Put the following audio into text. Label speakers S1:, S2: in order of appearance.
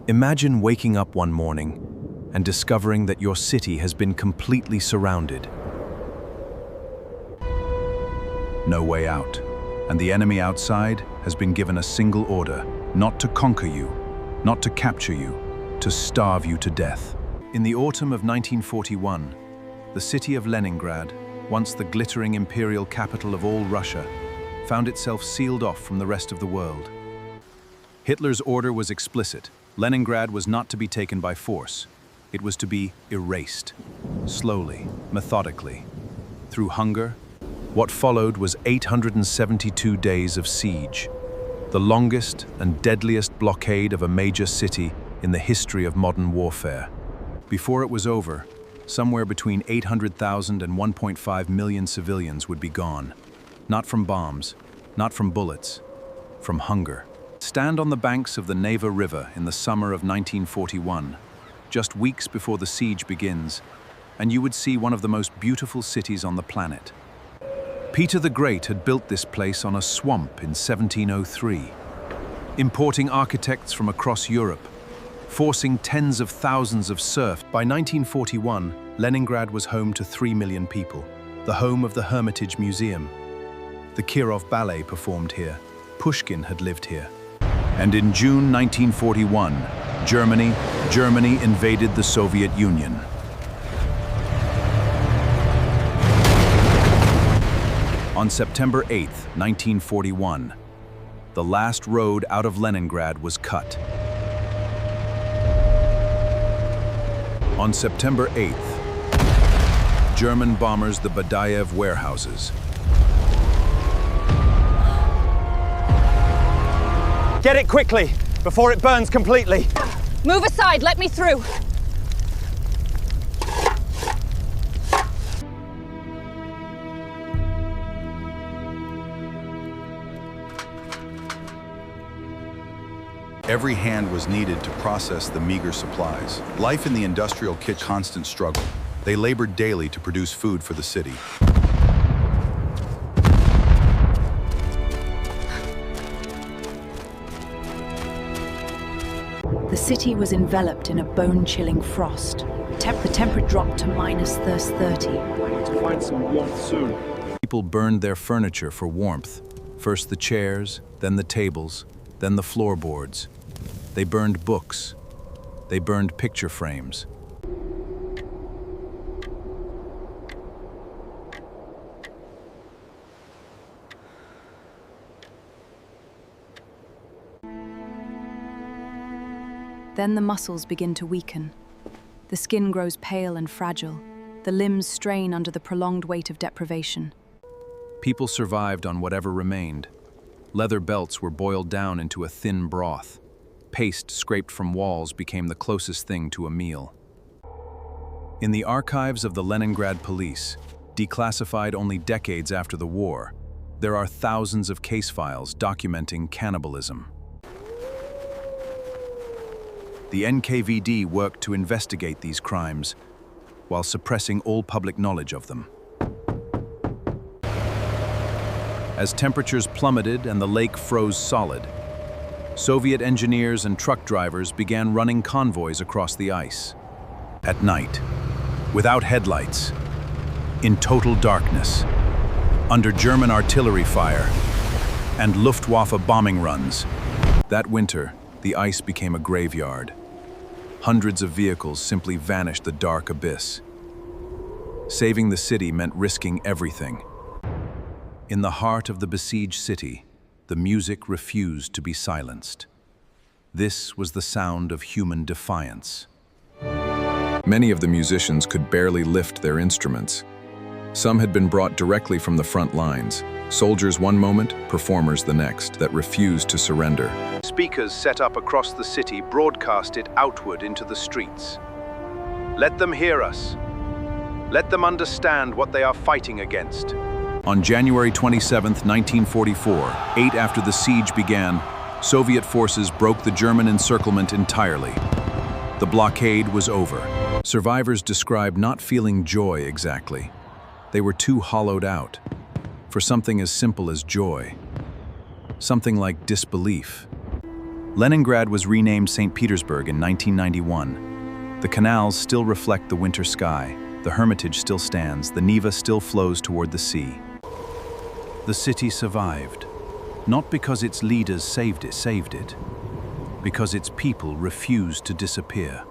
S1: Imagine waking up one morning and discovering that your city has been completely surrounded. No way out, and the enemy outside has been given a single order: not to conquer you, not to capture you, to starve you to death. In the autumn of 1941, the city of Leningrad, once the glittering imperial capital of all Russia, found itself sealed off from the rest of the world. Hitler's order was explicit. Leningrad was not to be taken by force. It was to be erased, slowly, methodically, through hunger. What followed was 872 days of siege, the longest and deadliest blockade of a major city in the history of modern warfare. Before it was over, somewhere between 800,000 and 1.5 million civilians would be gone. Not from bombs, not from bullets, from hunger. Stand on the banks of the Neva River in the summer of 1941, just weeks before the siege begins, and you would see one of the most beautiful cities on the planet. Peter the Great had built this place on a swamp in 1703, importing architects from across Europe, forcing tens of thousands of serfs. By 1941, Leningrad was home to 3 million people, the home of the Hermitage Museum. The Kirov Ballet performed here. Pushkin had lived here. And in June 1941, Germany invaded the Soviet Union. On September 8, 1941, the last road out of Leningrad was cut. On September 8th, German bombers the Badaev warehouses.
S2: Get it quickly, before it burns completely.
S3: Move aside, let me through.
S4: Every hand was needed to process the meager supplies. Life in the industrial kitchen, constant struggle. They labored daily to produce food for the city.
S5: The city was enveloped in a bone-chilling frost. The temperature dropped to -30.
S6: I need to find some warmth soon.
S1: People burned their furniture for warmth. First the chairs, then the tables, then the floorboards. They burned books. They burned picture frames.
S5: Then the muscles begin to weaken. The skin grows pale and fragile. The limbs strain under the prolonged weight of deprivation.
S1: People survived on whatever remained. Leather belts were boiled down into a thin broth. Paste scraped from walls became the closest thing to a meal. In the archives of the Leningrad police, declassified only decades after the war, there are thousands of case files documenting cannibalism. The NKVD worked to investigate these crimes while suppressing all public knowledge of them. As temperatures plummeted and the lake froze solid, Soviet engineers and truck drivers began running convoys across the ice. At night, without headlights, in total darkness, under German artillery fire and Luftwaffe bombing runs. That winter, the ice became a graveyard. Hundreds of vehicles simply vanished the dark abyss. Saving the city meant risking everything. In the heart of the besieged city, the music refused to be silenced. This was the sound of human defiance. Many of the musicians could barely lift their instruments. Some had been brought directly from the front lines, soldiers one moment, performers the next, that refused to surrender. Speakers set up across the city broadcast it outward into the streets. Let them hear us. Let them understand what they are fighting against. On January 27, 1944, 8 after the siege began, Soviet forces broke the German encirclement entirely. The blockade was over. Survivors described not feeling joy exactly. They were too hollowed out for something as simple as joy, something like disbelief. Leningrad was renamed St. Petersburg in 1991. The canals still reflect the winter sky, the Hermitage still stands, the Neva still flows toward the sea. The city survived, not because its leaders saved it, because its people refused to disappear.